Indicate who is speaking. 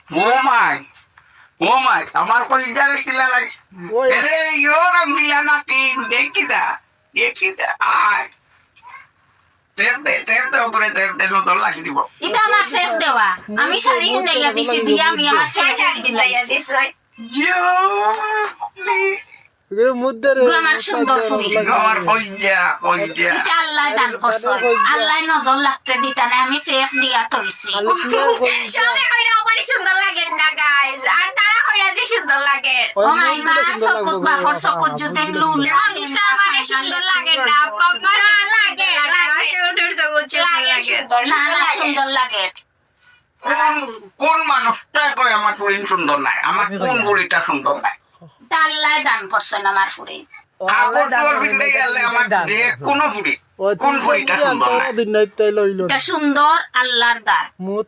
Speaker 1: ও মাই আমার কলিজারে কিলা লাগে
Speaker 2: ওই
Speaker 1: আরে ইয়োরা মিলা না তিন দেখিদা আয় তেমতে উপরে তেমতে নজর লাগি দিব
Speaker 3: এটা আমার সেফ দেওয়া আমি শাড়ি দেয়া দিছি দিয়া আমি আমার সেফ শাড়ি দিলাইয়া দিছি
Speaker 1: ইয়ো
Speaker 2: রে মুদ্দে রে
Speaker 3: আমার সুন্দর ফুল।
Speaker 1: আমার কলিজা
Speaker 3: এটা আল্লাহ দান করছে আল্লাহ নজর লাগতে দিতা না আমি সেফ দিয়া তৈছি
Speaker 4: সবে কইরা আমারই সুন্দর লাগে না গাইস আর তারা কইরা যে সুন্দর লাগে
Speaker 3: ও মাই মা চকুত বাফর চকুত যদি লুল
Speaker 4: অনিশা আমারে সুন্দর লাগে না বাবা না লাগে আর কেউ সুন্দর লাগে
Speaker 3: না না সুন্দর লাগে
Speaker 1: কোন মানুষটা কয় আমার ফুরিন সুন্দর নাই আমার কোন বুড়িটা সুন্দর নাই
Speaker 3: এটা আল্লাহ দান করছেন আমার ফুরে
Speaker 1: কাপড় তোর ভিতরে গেলে আমার যে কোনো বুড়ি কোন বুড়িটা সুন্দর নাই
Speaker 2: দিন নাই তাই লইল
Speaker 3: এটা সুন্দর আল্লাহর দান
Speaker 2: মুত